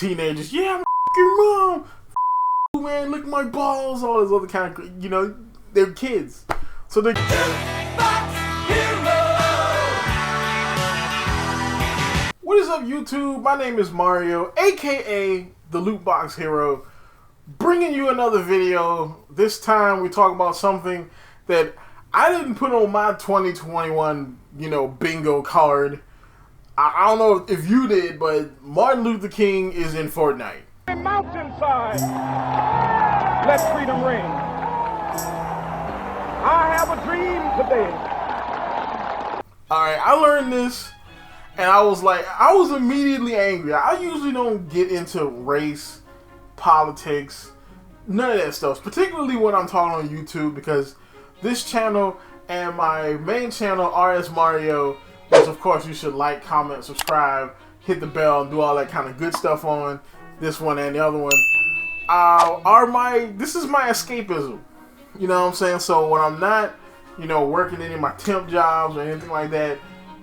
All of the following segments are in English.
teenagers. Yeah, I'm your mom. You, man, look at my balls. All this other kind of, you know, they're kids. So they're What is up, YouTube? My name is Mario, aka the Loot Box Hero, bringing you another video. This time we talk about something that I didn't put on my 2021, you know, bingo card. I don't know if you did, but Martin Luther King is in Fortnite. Mountainside, let freedom ring. I have a dream today. Alright, I learned this, and I was immediately angry. I usually don't get into race, politics, none of that stuff, particularly when I'm talking on YouTube, because this channel and my main channel, RS Mario, which of course you should like, comment, subscribe, hit the bell, and do all that kind of good stuff on, this one and the other one, this is my escapism. You know what I'm saying? So when I'm not, you know, working any of my temp jobs or anything like that,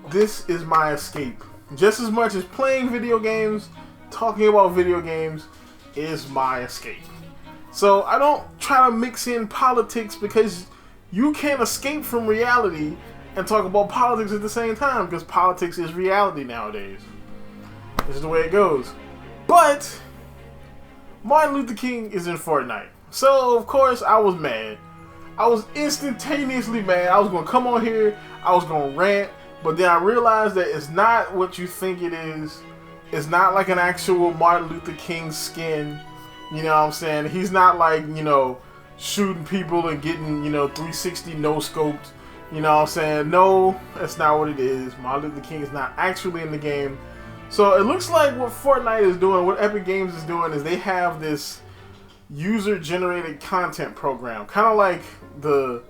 this is my escape. Just as much as playing video games, talking about video games is my escape. So I don't try to mix in politics, because you can't escape from reality and talk about politics at the same time, because politics is reality nowadays. This is the way it goes. But Martin Luther King is in Fortnite. So of course I was mad. I was instantaneously mad. I was going to come on here, I was going to rant, but then I realized that it's not what you think it is. It's not like an actual Martin Luther King skin. You know what I'm saying? He's not like, you know, shooting people and getting, you know, 360 no-scoped. You know what I'm saying? No, that's not what it is. Martin Luther King is not actually in the game. So it looks like what Fortnite is doing, what Epic Games is doing, is they have this user-generated content program, kind of like the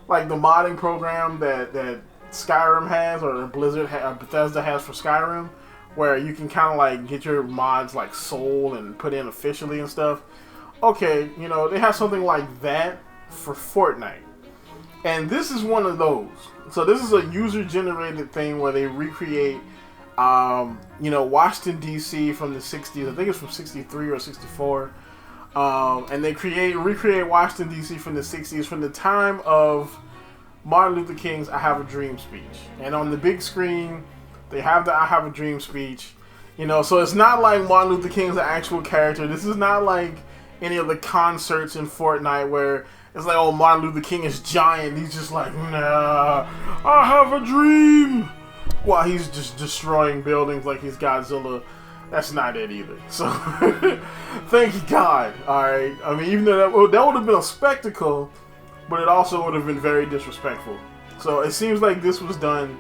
modding program that Skyrim has, or Bethesda has for Skyrim, where you can kind of like get your mods like sold and put in officially and stuff. Okay, you know, they have something like that for Fortnite, and this is one of those. So this is a user-generated thing where they recreate, you know, Washington D.C. from the 60s. I think it's from 63 or 64. And they recreate Washington D.C. from the 60s, from the time of Martin Luther King's "I Have a Dream" speech. And on the big screen, they have the "I Have a Dream" speech. You know, so it's not like Martin Luther King's an actual character. This is not like any of the concerts in Fortnite where it's like, oh, Martin Luther King is giant. He's just like, nah, I have a dream, while he's just destroying buildings like he's Godzilla. That's not it either. So, thank you God. Alright. I mean, even though that would have been a spectacle, but it also would have been very disrespectful. So, it seems like this was done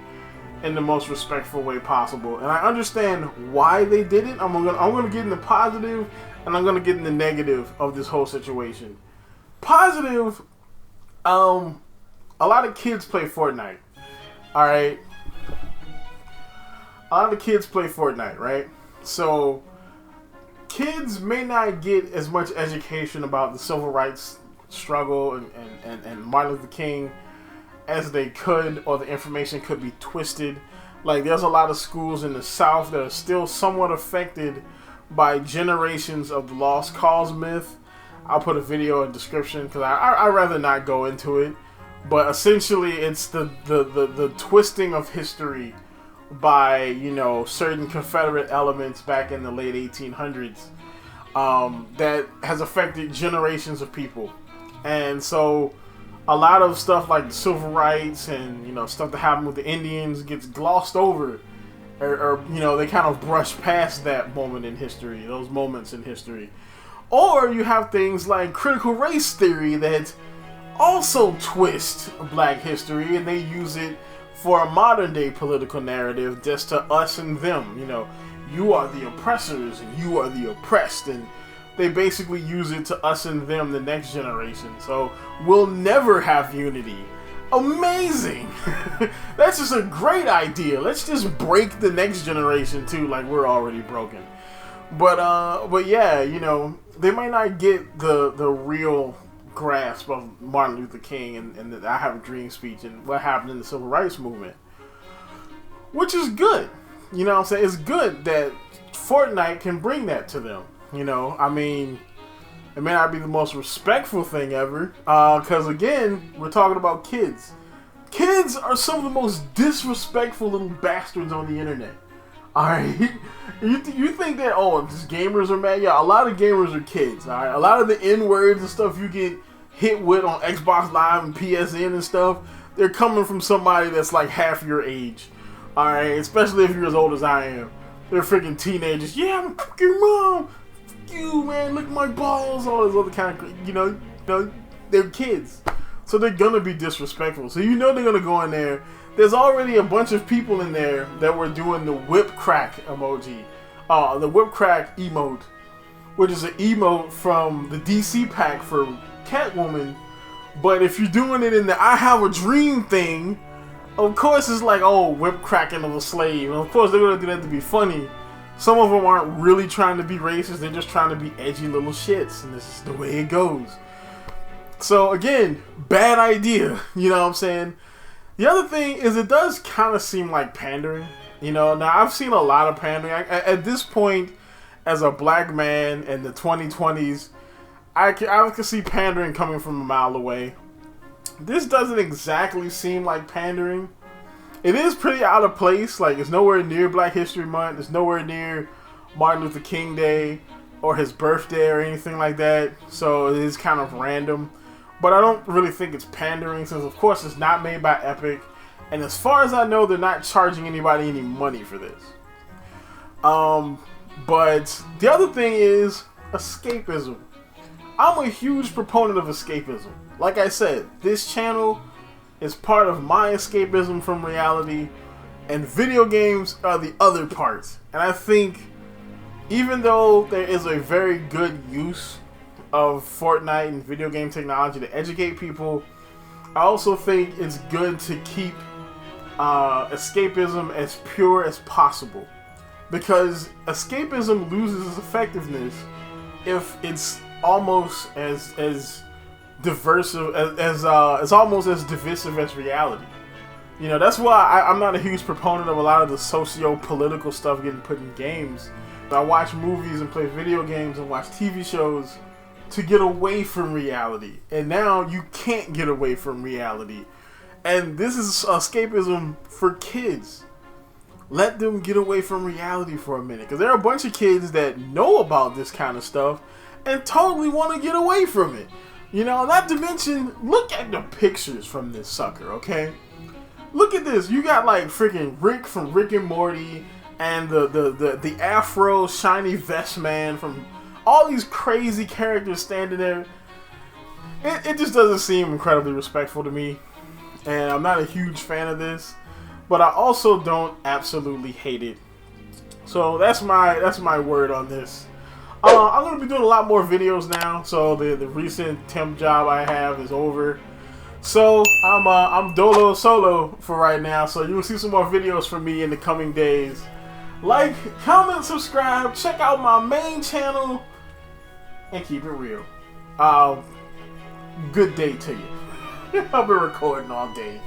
in the most respectful way possible. And I understand why they did it. I'm gonna get in the positive, and I'm gonna get in the negative of this whole situation. Positive, a lot of kids play Fortnite. Alright? A lot of kids play Fortnite, right? So, kids may not get as much education about the civil rights struggle and Martin Luther King as they could, or the information could be twisted. Like, there's a lot of schools in the South that are still somewhat affected by generations of the lost cause myth. I'll put a video in the description, because I'd rather not go into it. But essentially, it's the twisting of history by, you know, certain Confederate elements back in the late 1800s that has affected generations of people. And so a lot of stuff like the civil rights and, you know, stuff that happened with the Indians gets glossed over, or you know, they kind of brush past that moment in history, those moments in history. Or you have things like critical race theory that also twist black history, and they use it for a modern day political narrative, just to us and them. You know, you are the oppressors and you are the oppressed, and they basically use it to us and them, the next generation. So we'll never have unity. Amazing. That's just a great idea. Let's just break the next generation too, like we're already broken. But yeah, you know, they might not get the real grasp of Martin Luther King and the "I Have a Dream" speech and what happened in the civil rights movement, which is good. You know what I'm saying? It's good that Fortnite can bring that to them. You know, I mean, it may not be the most respectful thing ever, because again, we're talking about kids. Kids are some of the most disrespectful little bastards on the internet. Alright? You think that, oh, just gamers are mad? Yeah, a lot of gamers are kids. Alright? A lot of the N-words and stuff you get hit with on Xbox Live and PSN and stuff, they're coming from somebody that's like half your age. Alright? Especially if you're as old as I am. They're freaking teenagers. Yeah, I'm fuck your mom. Fuck you, man. Look at my balls. All this other kind of, you know, they're kids. So they're gonna be disrespectful. So you know they're gonna go in there. There's already a bunch of people in there that were doing the whip crack emoji. The whip crack emote. Which is an emote from the DC pack for Catwoman. But if you're doing it in the I Have a Dream thing, of course it's like, oh, whip cracking of a slave. And of course they're gonna do that to be funny. Some of them aren't really trying to be racist. They're just trying to be edgy little shits. And this is the way it goes. So again, bad idea, you know what I'm saying? The other thing is it does kind of seem like pandering, you know? Now I've seen a lot of pandering. At this point, as a black man in the 2020s, I can see pandering coming from a mile away. This doesn't exactly seem like pandering. It is pretty out of place. Like, it's nowhere near Black History Month. It's nowhere near Martin Luther King Day or his birthday or anything like that. So it is kind of random. But I don't really think it's pandering since, of course, it's not made by Epic. And as far as I know, they're not charging anybody any money for this. But the other thing is escapism. I'm a huge proponent of escapism. Like I said, this channel is part of my escapism from reality. And video games are the other parts. And I think even though there is a very good use of Fortnite and video game technology to educate people, I also think it's good to keep escapism as pure as possible, because escapism loses its effectiveness if it's almost as diversive as almost as divisive as reality. You know, that's why I'm not a huge proponent of a lot of the socio-political stuff getting put in games. I watch movies and play video games and watch TV shows to get away from reality. And now you can't get away from reality. And this is escapism for kids. Let them get away from reality for a minute. Because there are a bunch of kids that know about this kind of stuff and totally want to get away from it. You know, not to mention, look at the pictures from this sucker, okay? Look at this. You got like freaking Rick from Rick and Morty and the Afro shiny vest man from all these crazy characters standing there. It just doesn't seem incredibly respectful to me, and I'm not a huge fan of this, but I also don't absolutely hate it. So that's my word on this. I'm gonna be doing a lot more videos now. So the recent temp job I have is over. So I'm dolo solo for right now. So you will see some more videos from me in the coming days. Like, comment, subscribe, check out my main channel, and keep it real. Good day to you. I've been recording all day.